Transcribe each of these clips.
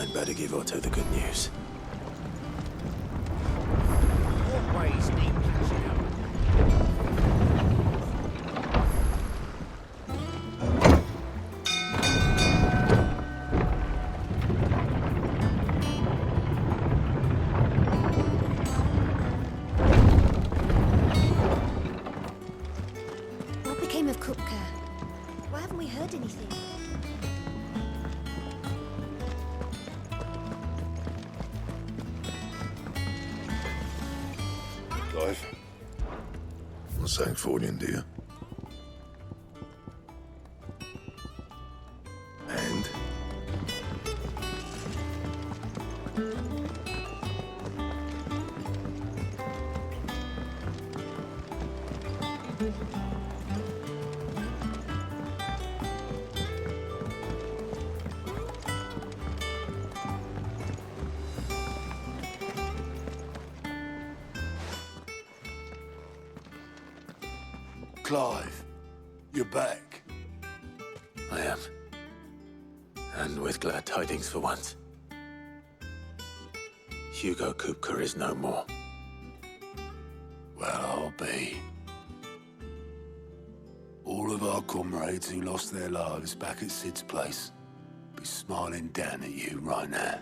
I'd better give Otto the good news. Always need catching up. What became of Kupka? Why haven't we heard anything? Clive? What's saying for you, dear? And? Clive, you're back. I am. And with glad tidings for once. Hugo Kupka is no more. Well, I'll be. All of our comrades who lost their lives back at Sid's place be smiling down at you right now.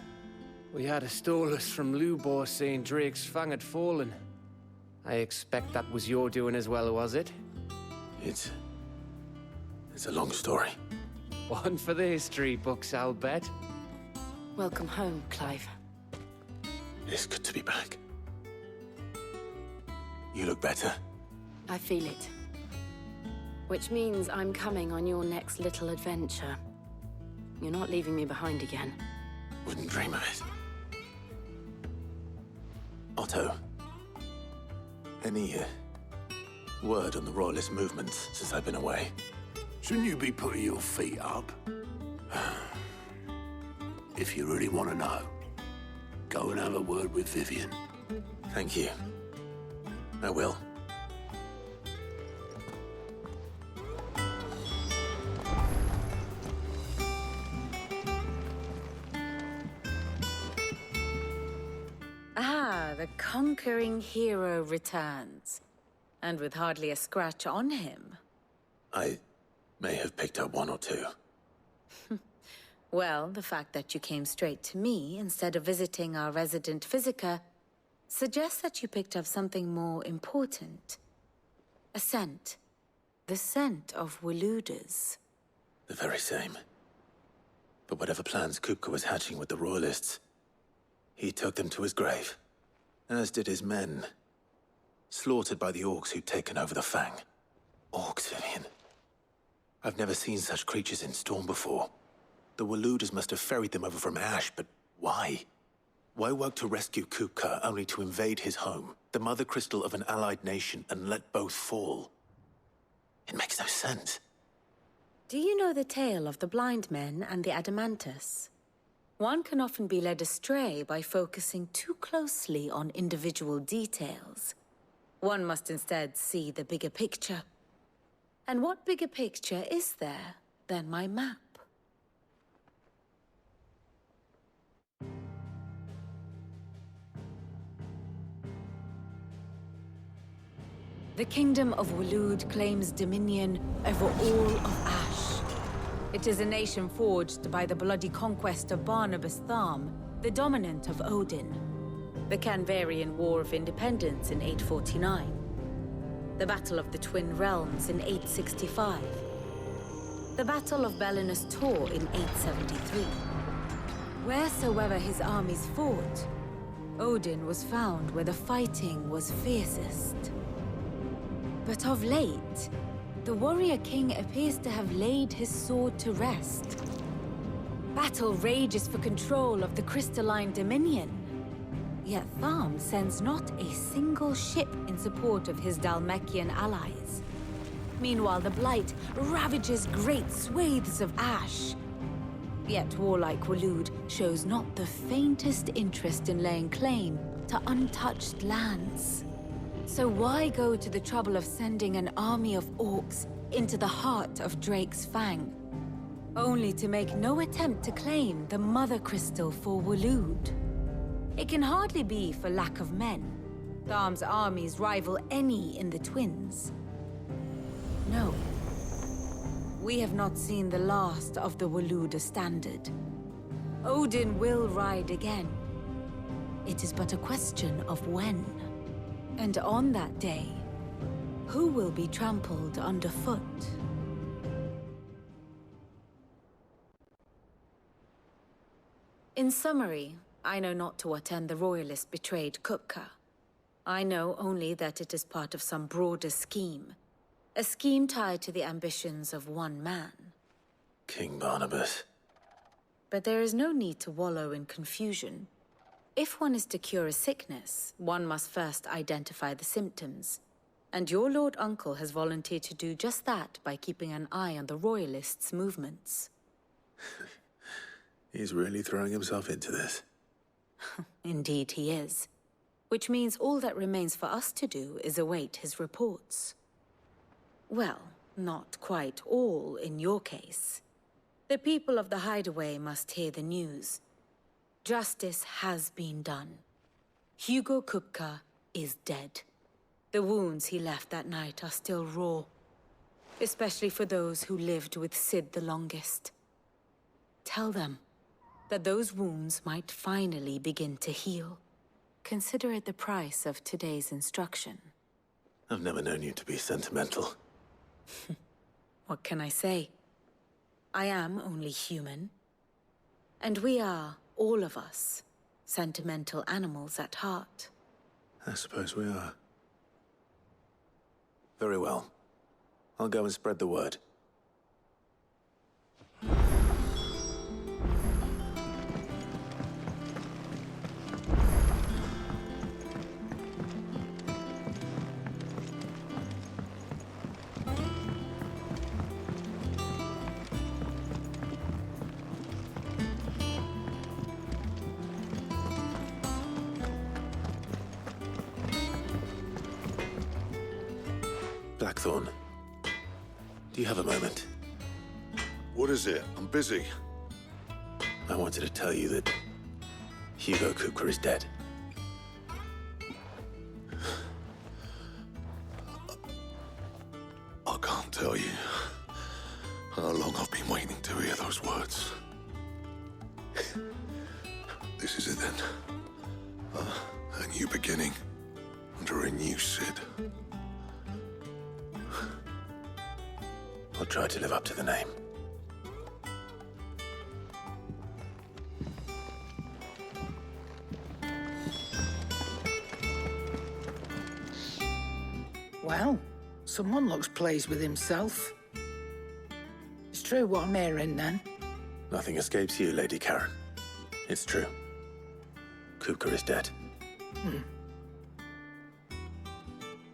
We had a stolus from Lubor saying Drake's fang had fallen. I expect that was your doing as well, was it? It's a long story. One for the history books, I'll bet. Welcome home, Clive. It's good to be back. You look better. I feel it. Which means I'm coming on your next little adventure. You're not leaving me behind again. Wouldn't dream of it. Otto. Any word on the Royalist movements since I've been away? Shouldn't you be putting your feet up? If you really want to know, go and have a word with Vivian. Thank you. I will. Ah, the conquering hero returns. And with hardly a scratch on him. I may have picked up one or two. Well, the fact that you came straight to me instead of visiting our resident physiker suggests that you picked up something more important. A scent. The scent of Waludas. The very same. But whatever plans Kupka was hatching with the Royalists, he took them to his grave. As did his men. Slaughtered by the orcs who'd taken over the Fang. Orcs, Vivian. I've never seen such creatures in Storm before. The Waludas must have ferried them over from Ash, but why? Why work to rescue Kupka only to invade his home, the mother crystal of an allied nation, and let both fall? It makes no sense. Do you know the tale of the blind men and the Adamantus? One can often be led astray by focusing too closely on individual details. One must instead see the bigger picture. And what bigger picture is there than my map? The Kingdom of Waloed claims dominion over all of Ash. It is a nation forged by the bloody conquest of Barnabas Tharm, the dominant of Odin. The Canvarian War of Independence in 849. The Battle of the Twin Realms in 865. The Battle of Belinus Tor in 873. Wheresoever his armies fought, Odin was found where the fighting was fiercest. But of late, the warrior king appears to have laid his sword to rest. Battle rages for control of the crystalline dominion. Yet Tharm sends not a single ship in support of his Dhalmekian allies. Meanwhile, the Blight ravages great swathes of Ash. Yet warlike Waloed shows not the faintest interest in laying claim to untouched lands. So why go to the trouble of sending an army of orcs into the heart of Drake's Fang? only to make no attempt to claim the Mother Crystal for Waloed. It can hardly be for lack of men. Tharm's armies rival any in the Twins. No. We have not seen the last of the Waloed standard. Odin will ride again. It is but a question of when. And on that day, who will be trampled underfoot? In summary, I know not to what end the Royalists betrayed Kupka. I know only that it is part of some broader scheme. A scheme tied to the ambitions of one man. King Barnabas. But there is no need to wallow in confusion. If one is to cure a sickness, one must first identify the symptoms. And your Lord Uncle has volunteered to do just that by keeping an eye on the Royalists' movements. He's really throwing himself into this. Indeed he is. Which means all that remains for us to do is await his reports. Well, not quite all in your case. The people of the Hideaway must hear the news. Justice has been done. Hugo Kupka is dead. The wounds he left that night are still raw. Especially for those who lived with Sid the longest. Tell them that those wounds might finally begin to heal. Consider it the price of today's instruction. I've never known you to be sentimental. What can I say? I am only human. And we are, all of us, sentimental animals at heart. I suppose we are. Very well. I'll go and spread the word. Blackthorn, do you have a moment? What is it? I'm busy. I wanted to tell you that Hugo Kupka is dead. I can't tell you how long I've been waiting to hear those words. This is it then. A new beginning under a new Sid. I'll try to live up to the name. Well, someone looks pleased with himself. It's true what I'm hearing, then. Nothing escapes you, Lady Karen. It's true. Kupka is dead.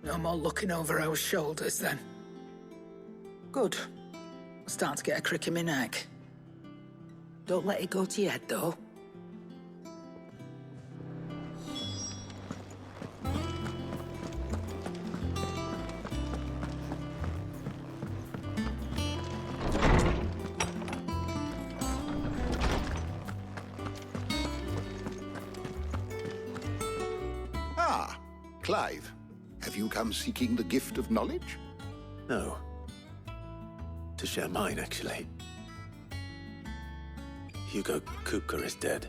No more looking over our shoulders, then. Good. I'm starting to get a crick in my neck. Don't let it go to your head, though. Ah, Clive. Have you come seeking the gift of knowledge? No. To share mine, actually. Hugo Kupka is dead.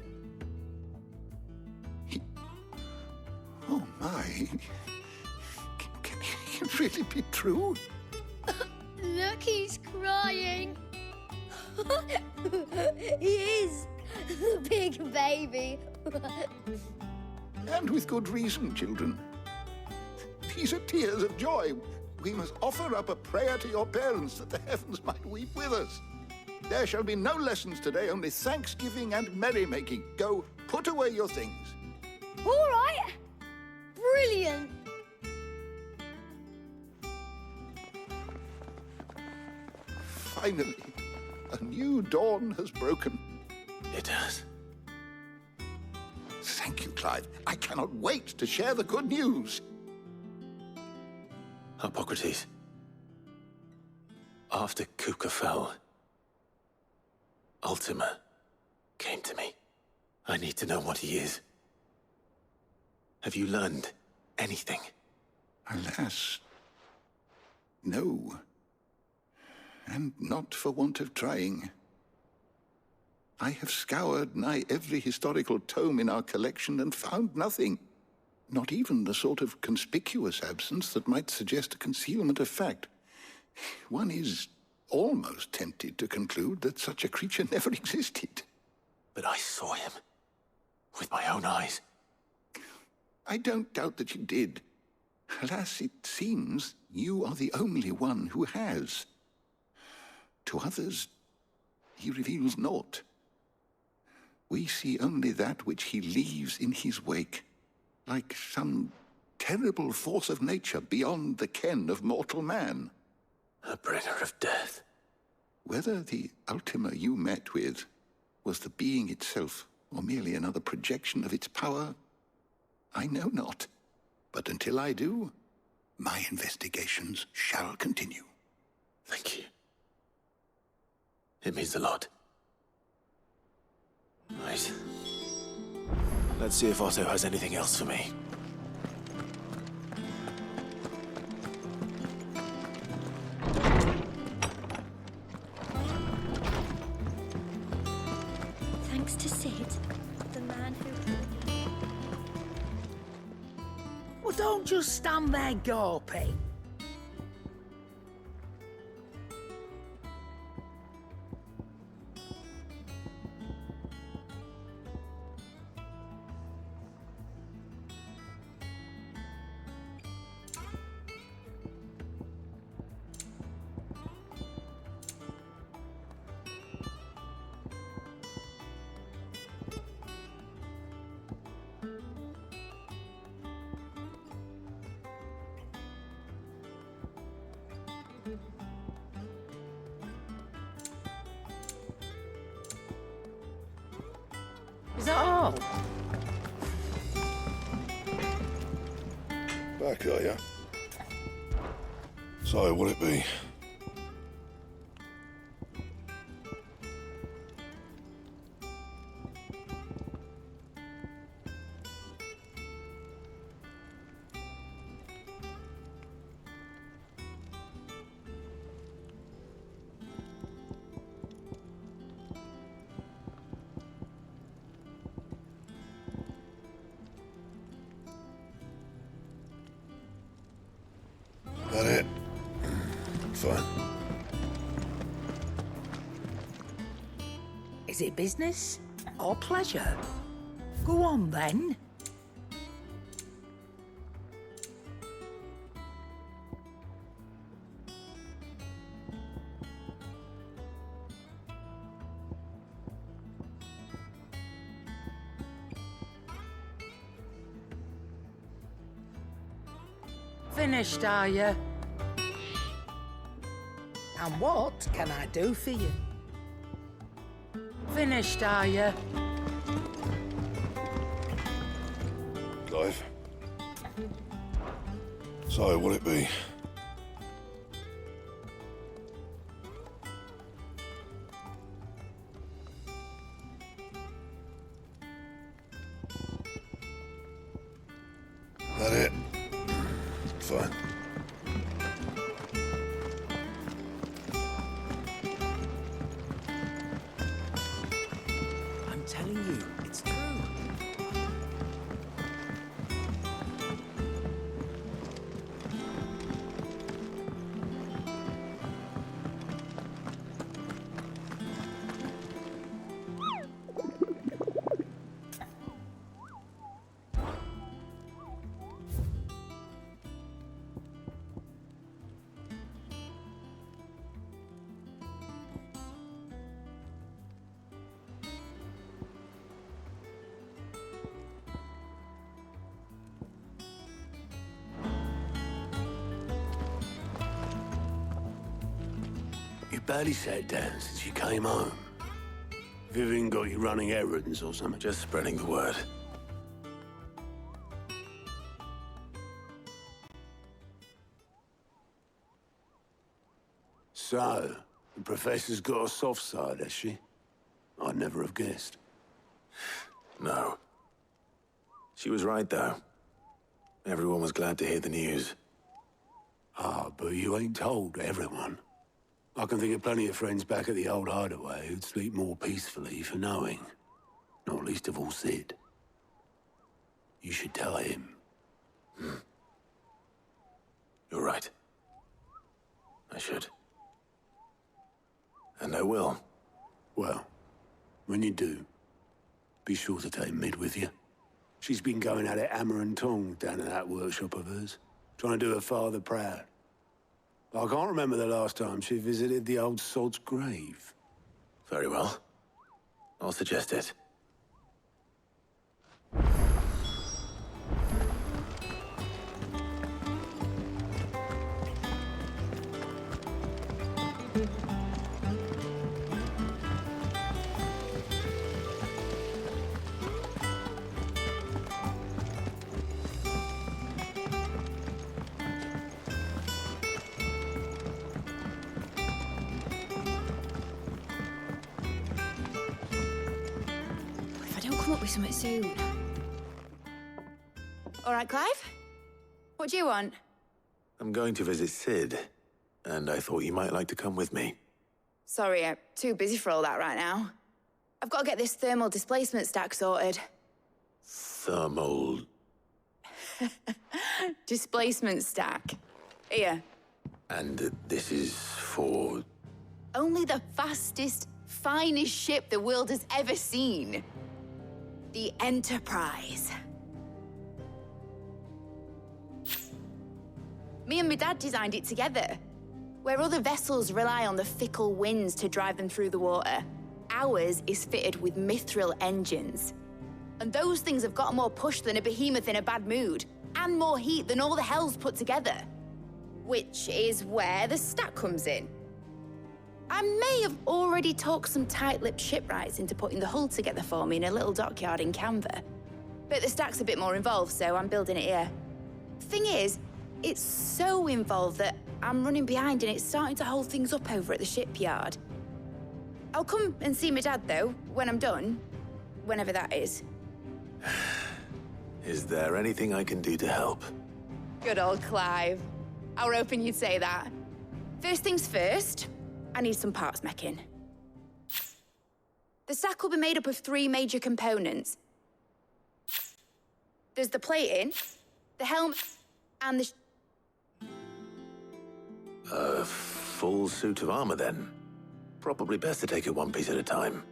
Oh, my. Can it really be true? Look, he's crying. He is. The big baby. And with good reason, children. These are tears of joy. We must offer up a prayer to your parents that the heavens might weep with us. There shall be no lessons today, only thanksgiving and merrymaking. Go, put away your things. All right. Brilliant. Finally, a new dawn has broken. It has. Thank you, Clive. I cannot wait to share the good news. Hippocrates. After Kupka fell, Ultima came to me. I need to know what he is. Have you learned anything? Alas, no. And not for want of trying. I have scoured nigh every historical tome in our collection and found nothing. Not even the sort of conspicuous absence that might suggest a concealment of fact. One is almost tempted to conclude that such a creature never existed. But I saw him. With my own eyes. I don't doubt that you did. Alas, it seems you are the only one who has. To others, he reveals naught. We see only that which he leaves in his wake, like some terrible force of nature beyond the ken of mortal man. A bringer of death. Whether the Ultima you met with was the being itself, or merely another projection of its power, I know not. But until I do, my investigations shall continue. Thank you. It means a lot. Right. Let's see if Otto has anything else for me. Thanks to Sid, the man who... Well, don't just stand there gawping. Is that all? Back, are ya? So, what'll it be? That it? Fine. Is it business or pleasure? Go on, then. Finished, are you? And what can I do for you? Finished, are you? Clive? So, what'll it be? That it? Fine. I'm telling you, it's true. You barely sat down since you came home. Vivian got you running errands or something? Just spreading the word. So, the Professor's got a soft side, has she? I'd never have guessed. No. She was right, though. Everyone was glad to hear the news. Ah, but you ain't told everyone. I can think of plenty of friends back at the old hideaway who'd sleep more peacefully for knowing. Not least of all Sid. You should tell him. You're right. I should. And I will. Well, when you do, be sure to take Mid with you. She's been going at it hammer and tong down in that workshop of hers, trying to do her father proud. I can't remember the last time she visited the old sod's grave. Very well. I'll suggest it. Come up with something soon. All right, Clive? What do you want? I'm going to visit Sid, and I thought you might like to come with me. Sorry, I'm too busy for all that right now. I've got to get this thermal displacement stack sorted. Thermal... Displacement stack. Here. And this is for... Only the fastest, finest ship the world has ever seen. The Enterprise. Me and my dad designed it together. Where other vessels rely on the fickle winds to drive them through the water, ours is fitted with mithril engines. And those things have got more push than a behemoth in a bad mood, and more heat than all the hells put together. Which is where the stack comes in. I may have already talked some tight-lipped shipwrights into putting the hull together for me in a little dockyard in Canva. But the stack's a bit more involved, so I'm building it here. Thing is, it's so involved that I'm running behind and it's starting to hold things up over at the shipyard. I'll come and see my dad, though, when I'm done. Whenever that is. Is there anything I can do to help? Good old Clive. I were hoping you'd say that. First things first, I need some parts meching. The stack will be made up of 3 major components. There's the plating, the helmet, and the... A full suit of armor, then? Probably best to take it one piece at a time.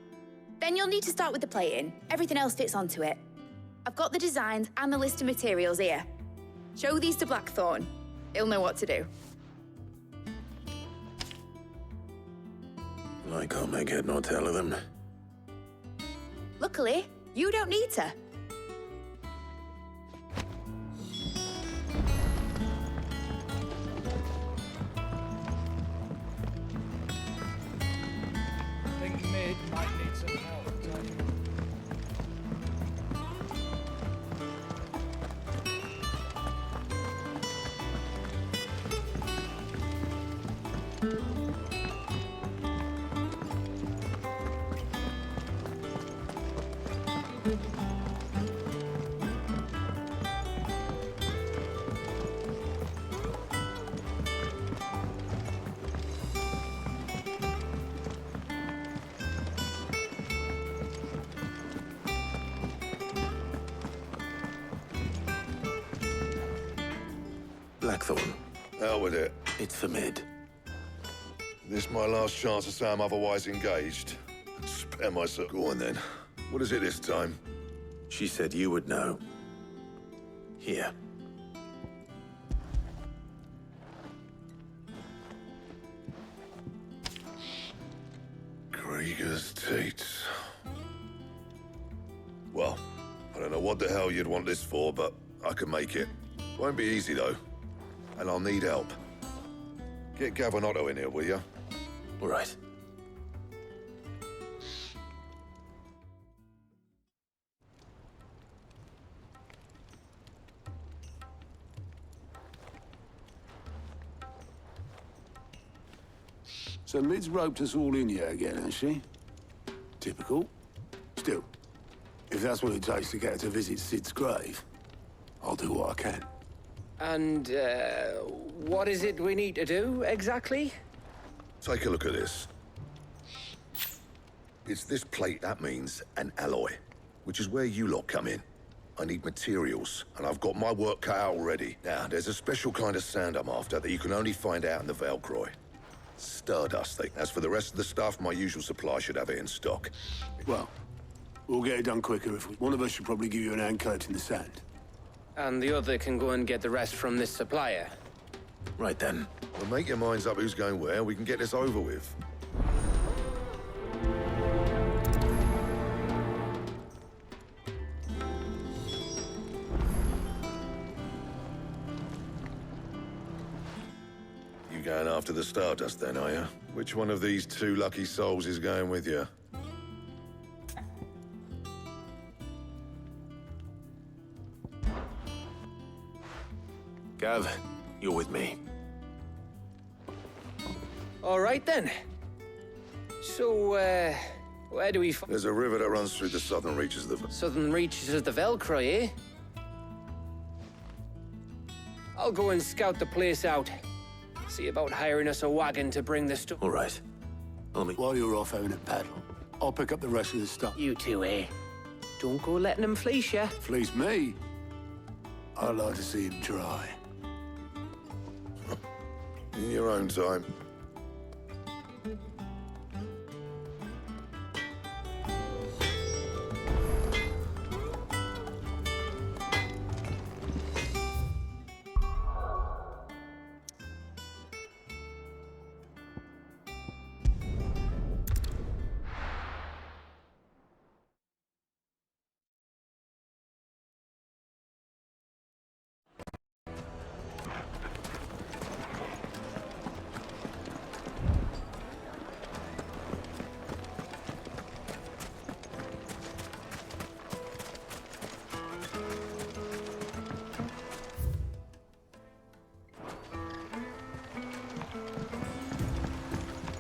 Then you'll need to start with the plating. Everything else fits onto it. I've got the designs and the list of materials here. Show these to Blackthorn. He'll know what to do. I can't make head nor tail of them. Luckily, you don't need to. I think Mid might need some help. Blackthorn, Out with it. it's for Mid. This my last chance to say I'm otherwise engaged. Spare myself. Go on then. What is it this time? She said you would know. Here. Krieger's teats. Well, I don't know what the hell you'd want this for, but I can make it. Won't be easy, though. And I'll need help. Get Gavin in here, will ya? All right. So Mid's roped us all in here again, has she? Typical. Still, if that's what it takes to get her to visit Sid's grave, I'll do what I can. And, what is it we need to do, exactly? Take a look at this. It's this plate that means an alloy, which is where you lot come in. I need materials, and I've got my work cut out already. Now, there's a special kind of sand I'm after that you can only find out in the Valcroy. Stardust thing. As for the rest of the stuff, my usual supply should have it in stock. Well, we'll get it done quicker if we... One of us should probably give you an hand collecting the sand. And the other can go and get the rest from this supplier. Right then. Well, make your minds up who's going where, we can get this over with. You going after the Stardust then, are you? Which one of these two lucky souls is going with you? Gav, you're with me. All right, then. So, where do we... There's a river that runs through the southern reaches of the... Southern reaches of the Velcroy, eh? I'll go and scout the place out. See about hiring us a wagon to bring the stuff. All right. While you're off having a paddle, I'll pick up the rest of the stuff. You two, eh? Don't go letting him fleece you. Fleece me? I'd like to see him try. In your own time.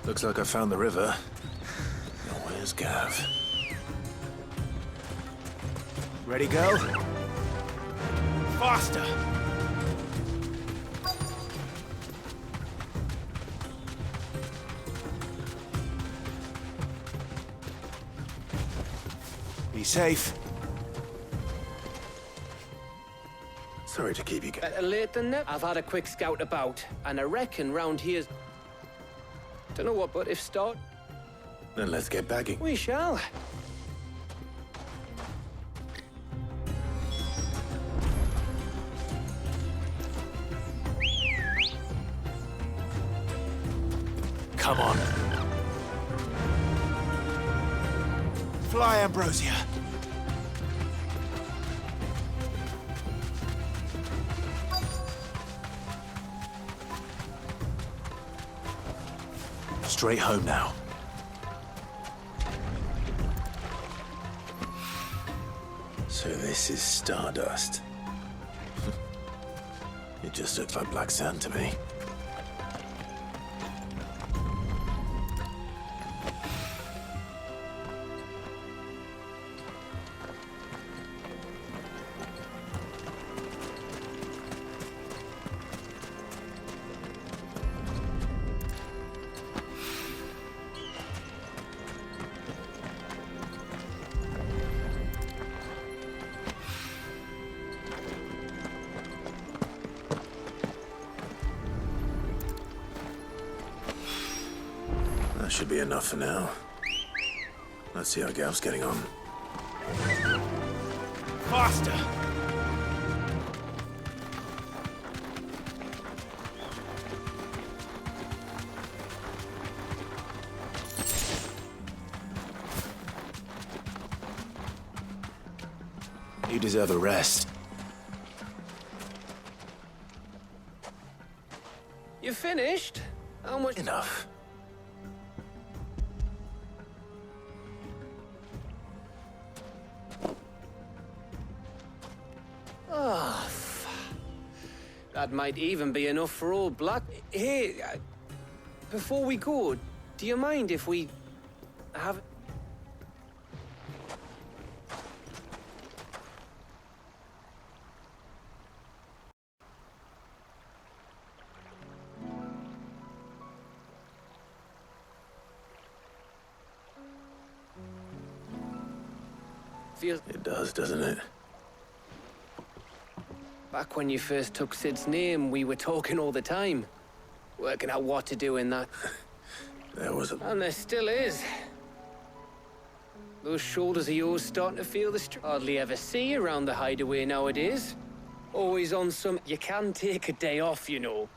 Looks like I found the river. Now where's Gav? Ready, go? Faster! Be safe. Sorry to keep you... Better late than never. I've had a quick scout about, and I reckon round here's... Don't know what, but if start... Then let's get bagging. We shall. Come on. Fly, Ambrosia. Straight home now. So this is Stardust. It just looks like black sand to me. That should be enough for now. Let's see how Gav's getting on. Faster! You deserve a rest. You finished? How much? Enough. Oh, that might even be enough for all black. Hey, before we go, do you mind if we have... Feels It does, doesn't it? back when you first took Sid's name, we were talking all the time. Working out what to do in that. There was a... And there still is. Those shoulders of yours starting to feel the hardly ever see you around the hideaway nowadays. Always on some... You can take a day off, you know.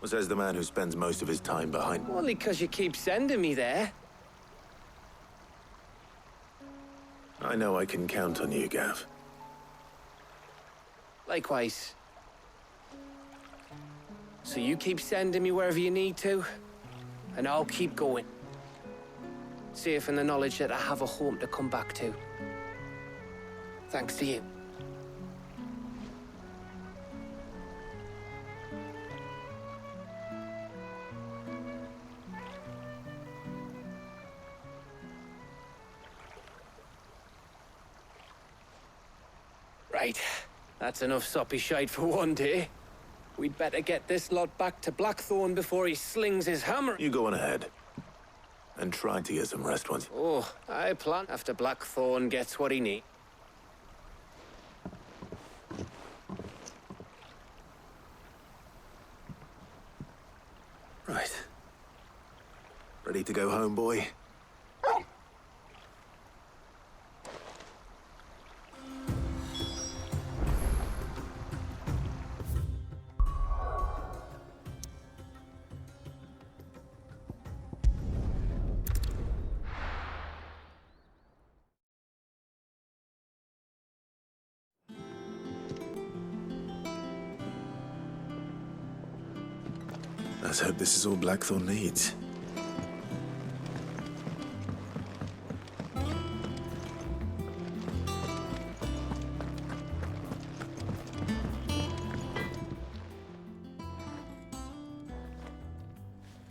Says the man who spends most of his time behind... Only 'cause you keep sending me there. I know I can count on you, Gav. Likewise. So you keep sending me wherever you need to, and I'll keep going. Safe in the knowledge that I have a home to come back to. Thanks to you. Right. That's enough soppy shite for one day. We'd better get this lot back to Blackthorn before he slings his hammer. You go on ahead. And try to get some rest once... Oh, I plan after Blackthorn gets what he needs. Right. Ready to go home, boy? Let's hope this is all Blackthorn needs.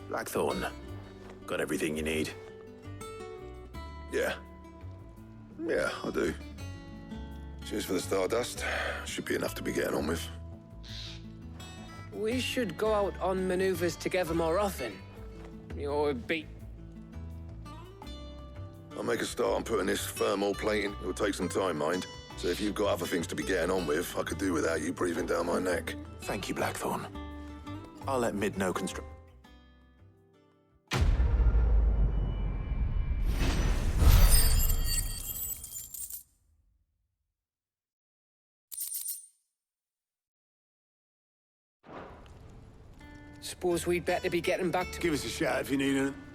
Blackthorn, got everything you need? Yeah. Yeah, I do. Cheers for the stardust. Should be enough to be getting on with. We should go out on maneuvers together more often. You're I'll make a start on putting this thermal plating. It'll take some time, mind. So if you've got other things to be getting on with, I could do without you breathing down my neck. Thank you, Blackthorn. I'll let Mid know construct... Suppose we'd better be getting back to... Give us a shout if you need anything.